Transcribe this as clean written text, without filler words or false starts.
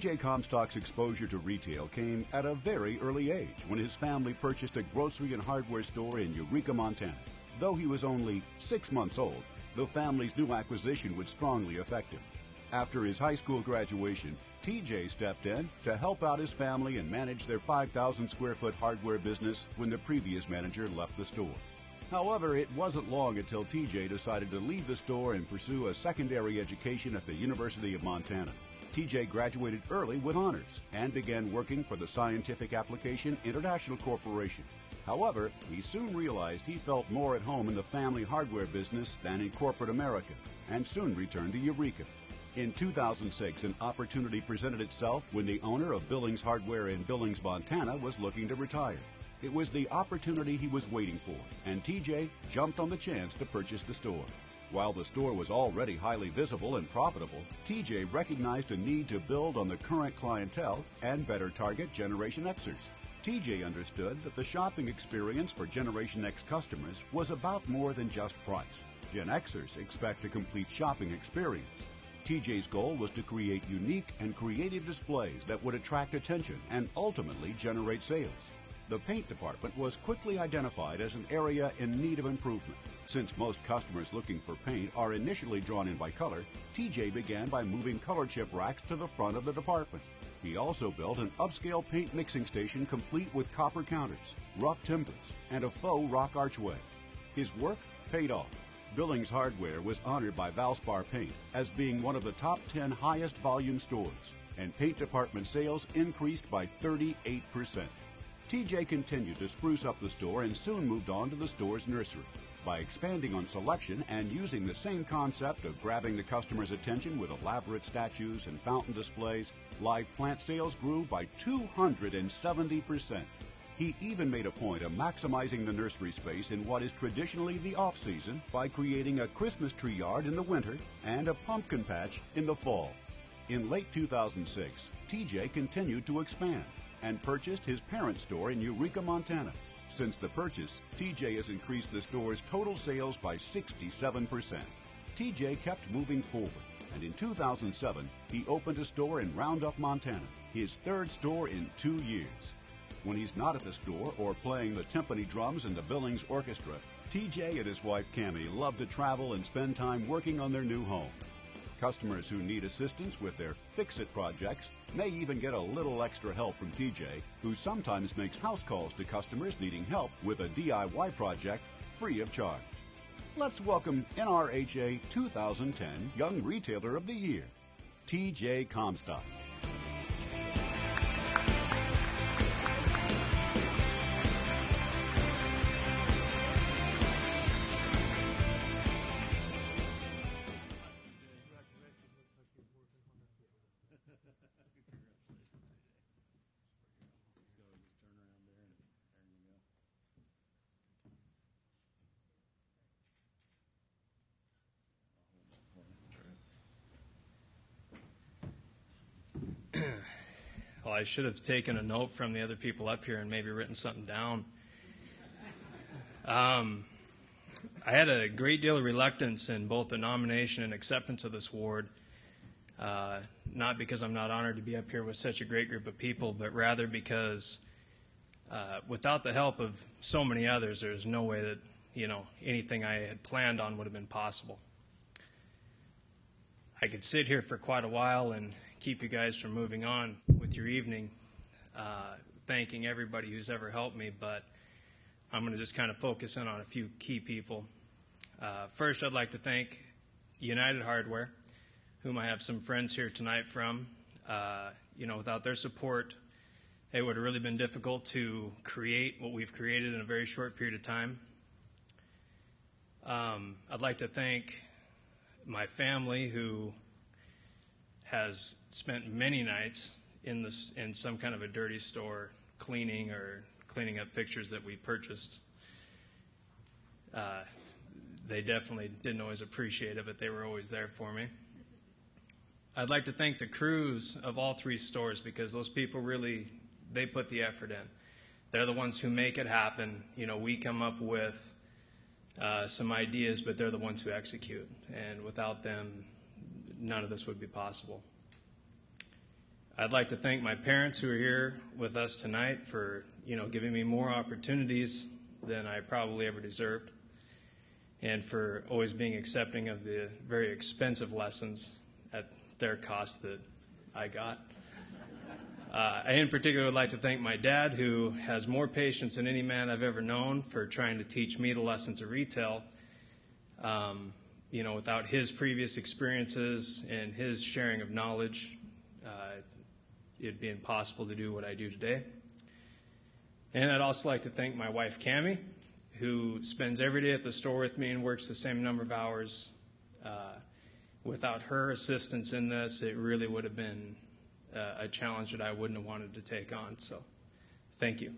TJ Comstock's exposure to retail came at a very early age when his family purchased a grocery and hardware store in Eureka, Montana. Though he was only 6 months old, the family's new acquisition would strongly affect him. After his high school graduation, TJ stepped in to help out his family and manage their 5,000 square foot hardware business when the previous manager left the store. However, it wasn't long until TJ decided to leave the store and pursue a secondary education at the University of Montana. TJ graduated early with honors and began working for the Scientific Application International Corporation. However, he soon realized he felt more at home in the family hardware business than in corporate America, and soon returned to Eureka. In 2006, an opportunity presented itself when the owner of Billings Hardware in Billings, Montana was looking to retire. It was the opportunity he was waiting for, and TJ jumped on the chance to purchase the store. While the store was already highly visible and profitable, TJ recognized a need to build on the current clientele and better target Generation Xers. TJ understood that the shopping experience for Generation X customers was about more than just price. Gen Xers expect a complete shopping experience. TJ's goal was to create unique and creative displays that would attract attention and ultimately generate sales. The paint department was quickly identified as an area in need of improvement. Since most customers looking for paint are initially drawn in by color, TJ began by moving color chip racks to the front of the department. He also built an upscale paint mixing station complete with copper counters, rough timbers, and a faux rock archway. His work paid off. Billings Hardware was honored by Valspar Paint as being one of the top 10 highest volume stores, and paint department sales increased by 38%. TJ continued to spruce up the store and soon moved on to the store's nursery. By expanding on selection and using the same concept of grabbing the customer's attention with elaborate statues and fountain displays, live plant sales grew by 270%. He even made a point of maximizing the nursery space in what is traditionally the off-season by creating a Christmas tree yard in the winter and a pumpkin patch in the fall. In late 2006, TJ continued to expand and purchased his parent store in Eureka, Montana. Since the purchase, TJ has increased the store's total sales by 67%. TJ kept moving forward, and in 2007, he opened a store in Roundup, Montana, his third store in 2 years. When he's not at the store or playing the timpani drums in the Billings Orchestra, TJ and his wife Cammie love to travel and spend time working on their new home. Customers who need assistance with their fix-it projects may even get a little extra help from TJ, who sometimes makes house calls to customers needing help with a DIY project free of charge. Let's welcome NRHA 2010 Young Retailer of the Year, TJ Comstock. Well, I should have taken a note from the other people up here and maybe written something down. I had a great deal of reluctance in both the nomination and acceptance of this award, not because I'm not honored to be up here with such a great group of people, but rather because without the help of so many others, there's no way that, anything I had planned on would have been possible. I could sit here for quite a while and keep you guys from moving on with your evening, thanking everybody who's ever helped me, but I'm going to just kind of focus in on a few key people. First, I'd like to thank United Hardware, whom I have some friends here tonight from. Without their support, it would have really been difficult to create what we've created in a very short period of time. I'd like to thank my family, who has spent many nights in some kind of a dirty store cleaning up fixtures that we purchased. They definitely didn't always appreciate it, but they were always there for me. I'd like to thank the crews of all three stores, because those people really, they put the effort in. They're the ones who make it happen. We come up with some ideas, but they're the ones who execute. And without them, none of this would be possible. I'd like to thank my parents who are here with us tonight for, giving me more opportunities than I probably ever deserved, and for always being accepting of the very expensive lessons at their cost that I got. I in particular would like to thank my dad, who has more patience than any man I've ever known, for trying to teach me the lessons of retail. Without his previous experiences and his sharing of knowledge, it'd be impossible to do what I do today. And I'd also like to thank my wife, Cammie, who spends every day at the store with me and works the same number of hours. Without her assistance in this, it really would have been a challenge that I wouldn't have wanted to take on. So, thank you.